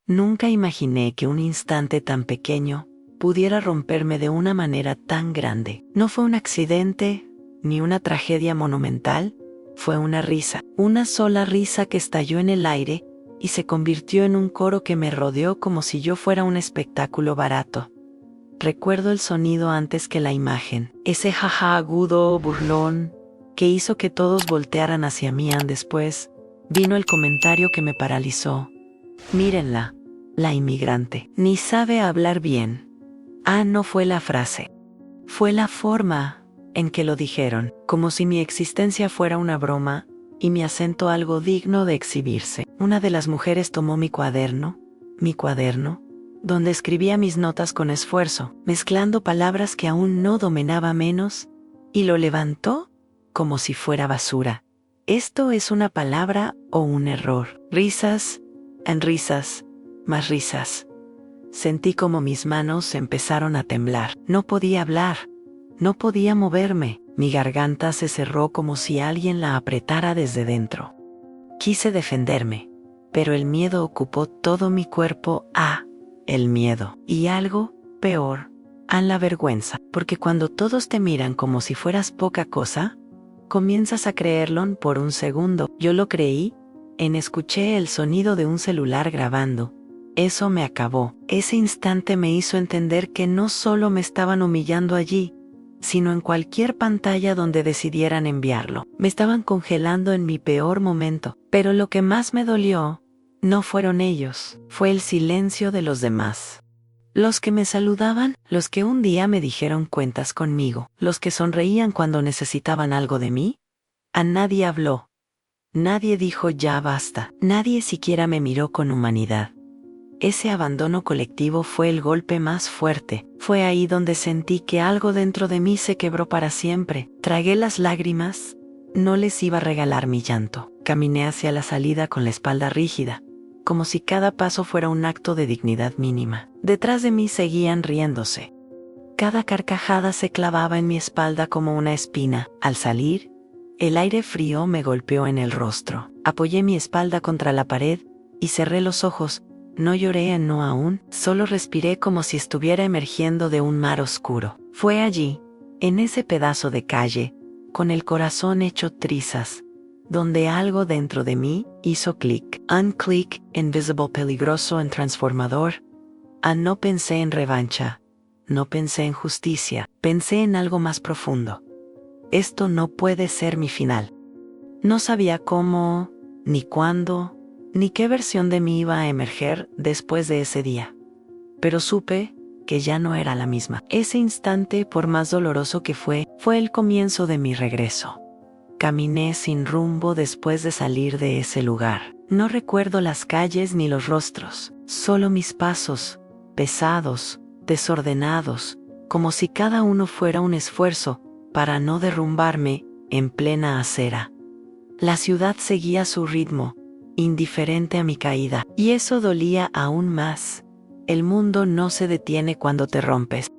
Nunca imaginé que un instante tan pequeño pudiera romperme de una manera tan grande. No fue un accidente, ni una tragedia monumental, fue una risa. Una sola risa que estalló en el aire y se convirtió en un coro que me rodeó como si yo fuera un espectáculo barato. Recuerdo el sonido antes que la imagen, ese jaja agudo, burlón, que hizo que todos voltearan hacia mí. Después vino el comentario que me paralizó. Mírenla, la inmigrante. Ni sabe hablar bien. No fue la frase. Fue la forma en que lo dijeron, como si mi existencia fuera una broma y mi acento algo digno de exhibirse. Una de las mujeres tomó mi cuaderno, donde escribía mis notas con esfuerzo, mezclando palabras que aún no dominaba menos, y lo levantó como si fuera basura. ¿Esto es una palabra o un error? Risas, en risas, más risas. Sentí como mis manos empezaron a temblar. No podía hablar, no podía moverme. Mi garganta se cerró como si alguien la apretara desde dentro. Quise defenderme, pero el miedo ocupó todo mi cuerpo. El miedo. Y algo peor, la vergüenza. Porque cuando todos te miran como si fueras poca cosa, comienzas a creerlo por un segundo. Yo lo creí, escuché el sonido de un celular grabando. Eso me acabó. Ese instante me hizo entender que no solo me estaban humillando allí, sino en cualquier pantalla donde decidieran enviarlo. Me estaban congelando en mi peor momento. Pero lo que más me dolió no fueron ellos, fue el silencio de los demás. Los que me saludaban, los que un día me dijeron cuentas conmigo, los que sonreían cuando necesitaban algo de mí. A nadie habló. Nadie dijo ya basta. Nadie siquiera me miró con humanidad. Ese abandono colectivo fue el golpe más fuerte. Fue ahí donde sentí que algo dentro de mí se quebró para siempre. Tragué las lágrimas. No les iba a regalar mi llanto. Caminé hacia la salida con la espalda rígida, como si cada paso fuera un acto de dignidad mínima. Detrás de mí seguían riéndose. Cada carcajada se clavaba en mi espalda como una espina. Al salir, el aire frío me golpeó en el rostro. Apoyé mi espalda contra la pared y cerré los ojos. No lloré, no aún, solo respiré como si estuviera emergiendo de un mar oscuro. Fue allí, en ese pedazo de calle, con el corazón hecho trizas, donde algo dentro de mí hizo clic. Un clic invisible, peligroso y transformador. No pensé en revancha, no pensé en justicia, pensé en algo más profundo. Esto no puede ser mi final. No sabía cómo, ni cuándo, ni qué versión de mí iba a emerger después de ese día. Pero supe que ya no era la misma. Ese instante, por más doloroso que fue el comienzo de mi regreso. Caminé sin rumbo después de salir de ese lugar. No recuerdo las calles ni los rostros, solo mis pasos, pesados, desordenados, como si cada uno fuera un esfuerzo para no derrumbarme en plena acera. La ciudad seguía su ritmo, indiferente a mi caída, y eso dolía aún más. El mundo no se detiene cuando te rompes.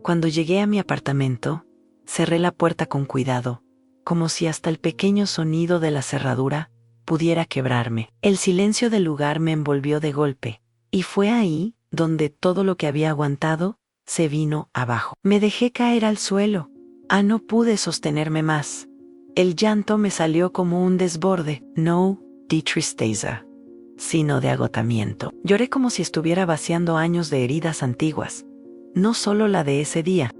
Cuando llegué a mi apartamento, cerré la puerta con cuidado, como si hasta el pequeño sonido de la cerradura pudiera quebrarme. El silencio del lugar me envolvió de golpe, y fue ahí donde todo lo que había aguantado se vino abajo. Me dejé caer al suelo. No pude sostenerme más. El llanto me salió como un desborde, no de tristeza, sino de agotamiento. Lloré como si estuviera vaciando años de heridas antiguas, no solo la de ese día.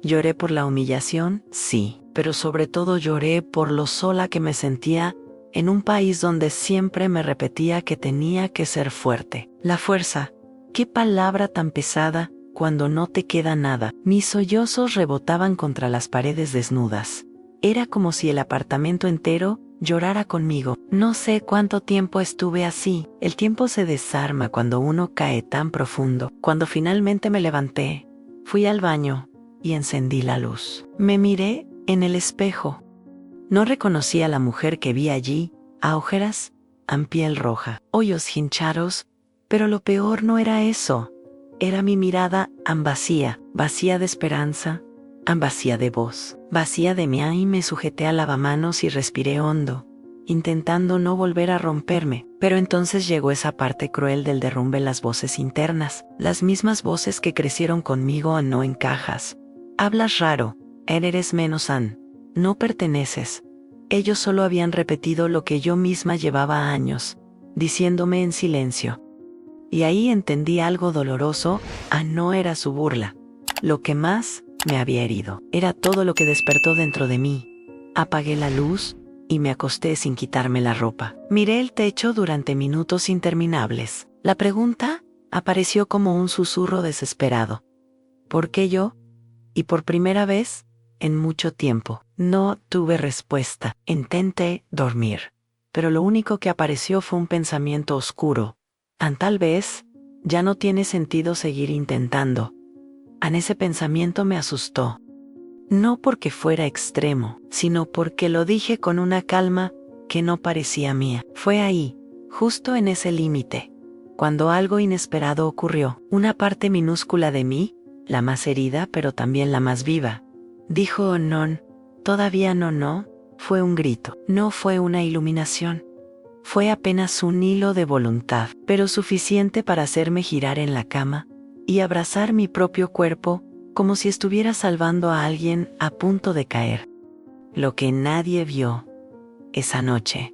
Lloré por la humillación, sí, pero sobre todo lloré por lo sola que me sentía en un país donde siempre me repetía que tenía que ser fuerte. La fuerza, qué palabra tan pesada cuando no te queda nada. Mis sollozos rebotaban contra las paredes desnudas. Era como si el apartamento entero llorara conmigo. No sé cuánto tiempo estuve así. El tiempo se desarma cuando uno cae tan profundo. Cuando finalmente me levanté, fui al baño y encendí la luz. Me miré en el espejo. No reconocí a la mujer que vi allí, a ojeras, a piel roja, hoyos hinchados, pero lo peor no era eso. Era mi mirada vacía, vacía de esperanza, vacía de voz, vacía de mí. Y me sujeté al lavamanos y respiré hondo, intentando no volver a romperme. Pero entonces llegó esa parte cruel del derrumbe, las voces internas, las mismas voces que crecieron conmigo. No encajas. Hablas raro, eres menos no perteneces. Ellos solo habían repetido lo que yo misma llevaba años, diciéndome en silencio. Y ahí entendí algo doloroso. No era su burla. Lo que más me había herido era todo lo que despertó dentro de mí. Apagué la luz y me acosté sin quitarme la ropa. Miré el techo durante minutos interminables. La pregunta apareció como un susurro desesperado. ¿Por qué yo? Y por primera vez en mucho tiempo, no tuve respuesta. Intenté dormir, pero lo único que apareció fue un pensamiento oscuro. Tal vez ya no tiene sentido seguir intentando. Ese pensamiento me asustó. No porque fuera extremo, sino porque lo dije con una calma que no parecía mía. Fue ahí, justo en ese límite, cuando algo inesperado ocurrió. Una parte minúscula de mí, la más herida pero también la más viva, dijo no, todavía no, fue un grito. No fue una iluminación. Fue apenas un hilo de voluntad, pero suficiente para hacerme girar en la cama y abrazar mi propio cuerpo como si estuviera salvando a alguien a punto de caer. Lo que nadie vio esa noche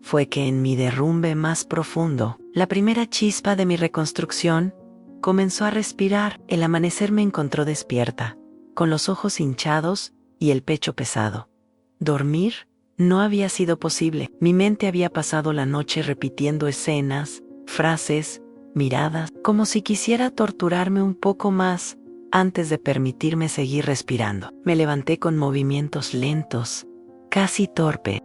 fue que en mi derrumbe más profundo, la primera chispa de mi reconstrucción comenzó a respirar. El amanecer me encontró despierta, con los ojos hinchados y el pecho pesado. Dormir no había sido posible. Mi mente había pasado la noche repitiendo escenas, frases, miradas, como si quisiera torturarme un poco más antes de permitirme seguir respirando. Me levanté con movimientos lentos, casi torpe.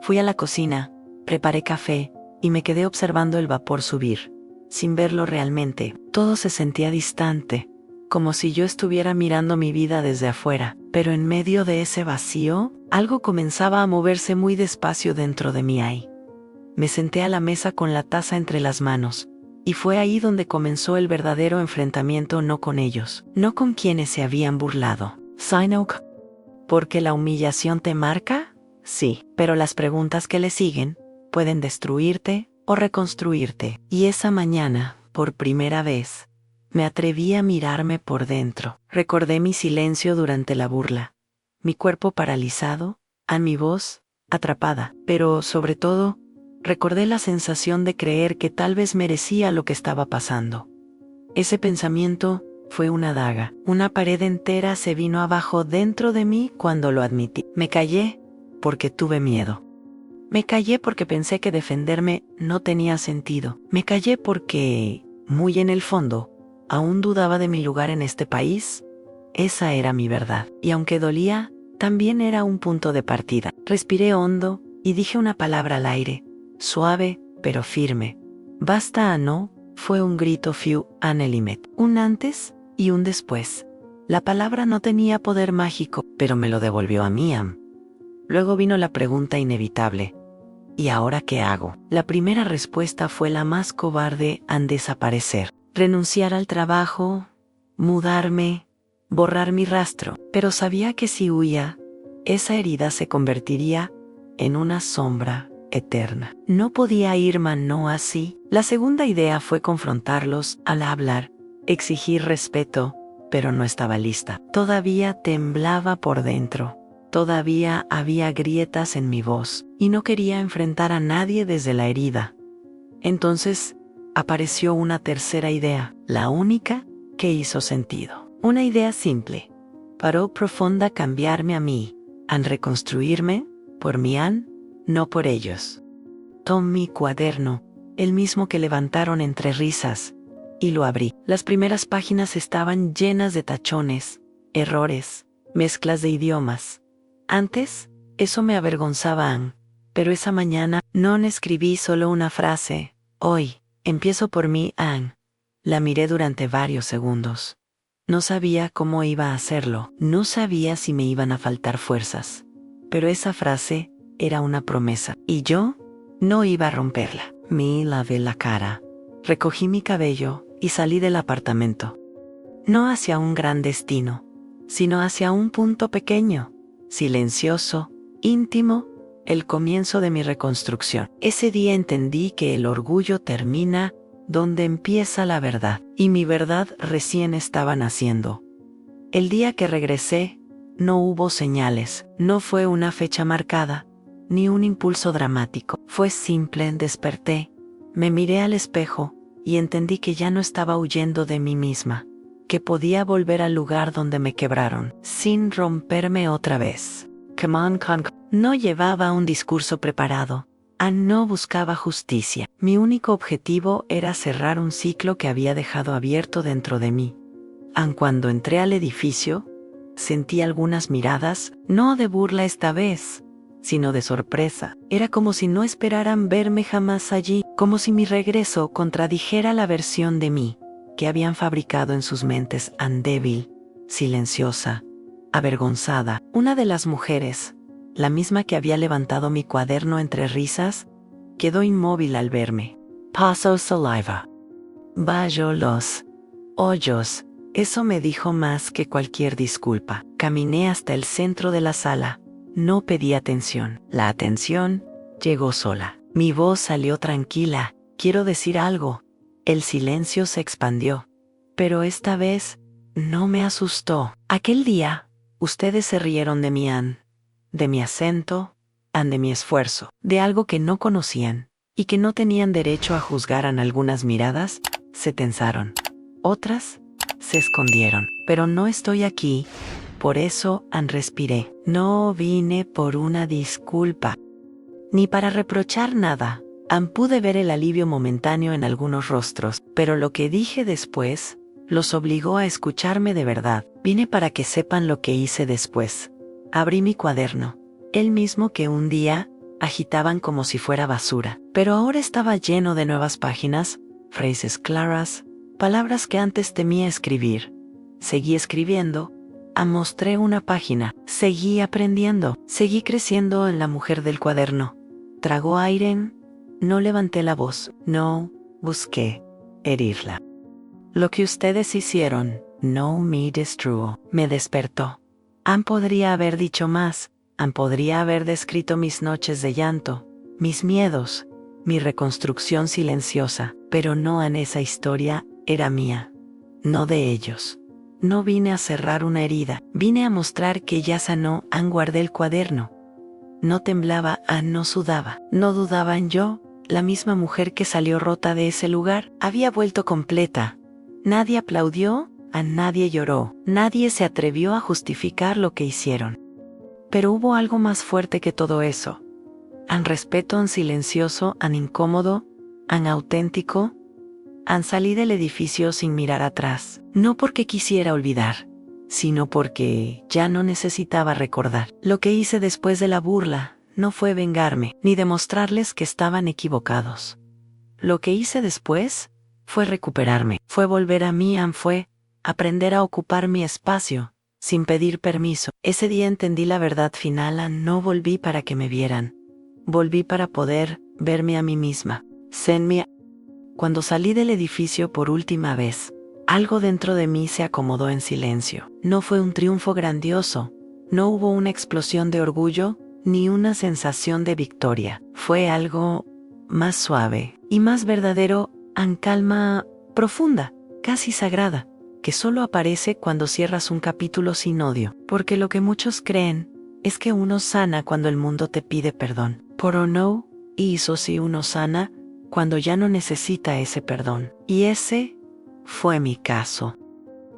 Fui a la cocina, preparé café y me quedé observando el vapor subir. Sin verlo realmente, todo se sentía distante, como si yo estuviera mirando mi vida desde afuera. Pero en medio de ese vacío, algo comenzaba a moverse muy despacio dentro de mí. Me senté a la mesa con la taza entre las manos, y fue ahí donde comenzó el verdadero enfrentamiento, no con ellos, no con quienes se habían burlado. Sinoke. ¿Porque la humillación te marca? Sí, pero las preguntas que le siguen pueden destruirte o reconstruirte. Y esa mañana, por primera vez, me atreví a mirarme por dentro. Recordé mi silencio durante la burla, mi cuerpo paralizado, mi voz atrapada, pero sobre todo, recordé la sensación de creer que tal vez merecía lo que estaba pasando. Ese pensamiento fue una daga. Una pared entera se vino abajo dentro de mí cuando lo admití. Me callé porque tuve miedo. Me callé porque pensé que defenderme no tenía sentido. Me callé porque, muy en el fondo, aún dudaba de mi lugar en este país. Esa era mi verdad. Y aunque dolía, también era un punto de partida. Respiré hondo y dije una palabra al aire, suave pero firme. Basta. No, fue un grito few an elimet. Un antes y un después. La palabra no tenía poder mágico, pero me lo devolvió a mí. Luego vino la pregunta inevitable. ¿Y ahora qué hago? La primera respuesta fue la más cobarde: desaparecer. Renunciar al trabajo, mudarme, borrar mi rastro. Pero sabía que si huía, esa herida se convertiría en una sombra eterna. No podía ir no así. La segunda idea fue confrontarlos al hablar, exigir respeto, pero no estaba lista. Todavía temblaba por dentro. Todavía había grietas en mi voz, y no quería enfrentar a nadie desde la herida. Entonces, apareció una tercera idea, la única que hizo sentido. Una idea simple, pero profunda: cambiarme a mí, reconstruirme, por mí, no por ellos. Tomé mi cuaderno, el mismo que levantaron entre risas, y lo abrí. Las primeras páginas estaban llenas de tachones, errores, mezclas de idiomas. Antes, eso me avergonzaba, pero esa mañana no escribí solo una frase. Hoy, empiezo por mí, La miré durante varios segundos. No sabía cómo iba a hacerlo, no sabía si me iban a faltar fuerzas. Pero esa frase era una promesa, y yo no iba a romperla. Me lavé la cara, recogí mi cabello y salí del apartamento. No hacia un gran destino, sino hacia un punto pequeño, silencioso, íntimo, el comienzo de mi reconstrucción. Ese día entendí que el orgullo termina donde empieza la verdad, y mi verdad recién estaba naciendo. El día que regresé, no hubo señales, no fue una fecha marcada, ni un impulso dramático. Fue simple, desperté, me miré al espejo y entendí que ya no estaba huyendo de mí misma, que podía volver al lugar donde me quebraron, sin romperme otra vez. Come on, no llevaba un discurso preparado. No buscaba justicia. Mi único objetivo era cerrar un ciclo que había dejado abierto dentro de mí. Cuando entré al edificio, sentí algunas miradas, no de burla esta vez, sino de sorpresa. Era como si no esperaran verme jamás allí, como si mi regreso contradijera la versión de mí que habían fabricado en sus mentes, débil, silenciosa, avergonzada. Una de las mujeres, la misma que había levantado mi cuaderno entre risas, quedó inmóvil al verme. Paso saliva. Vaya los hoyos. Eso me dijo más que cualquier disculpa. Caminé hasta el centro de la sala. No pedí atención. La atención llegó sola. Mi voz salió tranquila. Quiero decir algo. El silencio se expandió. Pero esta vez no me asustó. Aquel día, ustedes se rieron de mi de mi acento, de mi esfuerzo, de algo que no conocían y que no tenían derecho a juzgar. Algunas miradas se tensaron. Otras se escondieron. Pero no estoy aquí. Por eso respiré. No vine por una disculpa, ni para reprochar nada. Pude ver el alivio momentáneo en algunos rostros, pero lo que dije después los obligó a escucharme de verdad. Vine para que sepan lo que hice después. Abrí mi cuaderno, el mismo que un día agitaban como si fuera basura, pero ahora estaba lleno de nuevas páginas, frases claras, palabras que antes temía escribir. Seguí escribiendo. Mostré una página. Seguí aprendiendo. Seguí creciendo en la mujer del cuaderno. Tragó aire. No levanté la voz. No busqué herirla. Lo que ustedes hicieron no me destruyó. Me despertó. Podría haber dicho más. Podría haber descrito mis noches de llanto, mis miedos, mi reconstrucción silenciosa, pero no. Esa historia era mía, no de ellos. No vine a cerrar una herida, vine a mostrar que ya sanó. Guardé el cuaderno. No temblaba, no sudaba, no dudaba en yo. La misma mujer que salió rota de ese lugar había vuelto completa. Nadie aplaudió, nadie lloró, nadie se atrevió a justificar lo que hicieron. Pero hubo algo más fuerte que todo eso. Respeto, silencioso, incómodo, auténtico. Salí del edificio sin mirar atrás, no porque quisiera olvidar, sino porque ya no necesitaba recordar. Lo que hice después de la burla no fue vengarme, ni demostrarles que estaban equivocados. Lo que hice después fue recuperarme, fue volver a mí, fue aprender a ocupar mi espacio, sin pedir permiso. Ese día entendí la verdad final. No volví para que me vieran, volví para poder verme a mí misma. Cuando salí del edificio por última vez, algo dentro de mí se acomodó en silencio. No fue un triunfo grandioso, no hubo una explosión de orgullo, ni una sensación de victoria. Fue algo más suave y más verdadero, calma profunda, casi sagrada, que solo aparece cuando cierras un capítulo sin odio. Porque lo que muchos creen es que uno sana cuando el mundo te pide perdón. Pero no, y eso sí, uno sana cuando ya no necesita ese perdón. Y ese fue mi caso.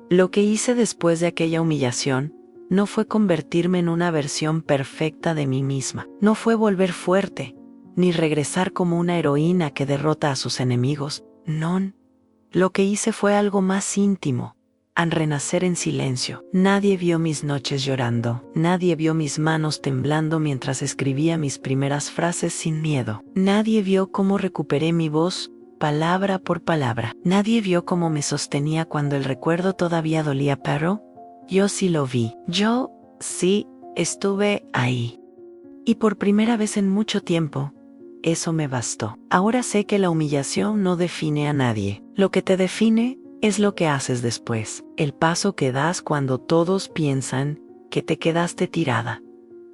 Lo que hice después de aquella humillación no fue convertirme en una versión perfecta de mí misma. No fue volver fuerte, ni regresar como una heroína que derrota a sus enemigos. No. Lo que hice fue algo más íntimo. Renacer en silencio. Nadie vio mis noches llorando. Nadie vio mis manos temblando mientras escribía mis primeras frases sin miedo. Nadie vio cómo recuperé mi voz, palabra por palabra. Nadie vio cómo me sostenía cuando el recuerdo todavía dolía, pero yo sí lo vi. Yo sí estuve ahí. Y por primera vez en mucho tiempo, eso me bastó. Ahora sé que la humillación no define a nadie. Lo que te define es lo que haces después, el paso que das cuando todos piensan que te quedaste tirada,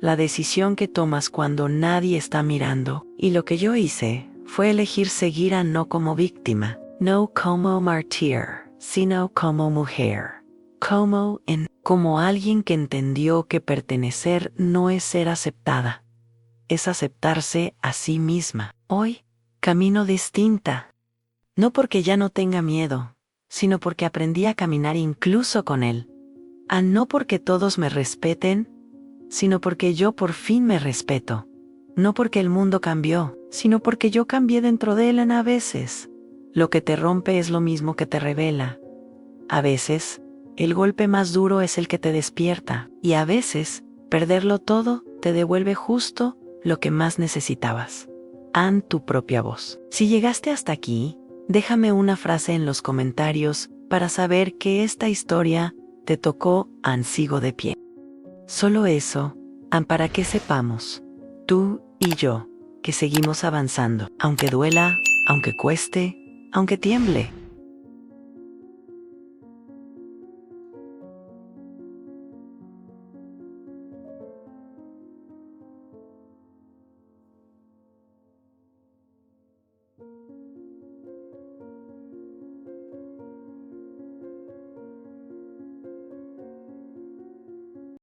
la decisión que tomas cuando nadie está mirando, y lo que yo hice fue elegir seguir a no como víctima, no como mártir, sino como mujer, como alguien que entendió que pertenecer no es ser aceptada, es aceptarse a sí misma. Hoy, camino distinta, no porque ya no tenga miedo, sino porque aprendí a caminar incluso con él, a no porque todos me respeten, sino porque yo por fin me respeto. No porque el mundo cambió, sino porque yo cambié dentro de él a veces. Lo que te rompe es lo mismo que te revela. A veces, el golpe más duro es el que te despierta, y a veces, perderlo todo te devuelve justo lo que más necesitabas. Haz tu propia voz. Si llegaste hasta aquí, déjame una frase en los comentarios para saber que esta historia te tocó. Sigo de pie. Solo eso, para que sepamos, tú y yo, que seguimos avanzando, aunque duela, aunque cueste, aunque tiemble.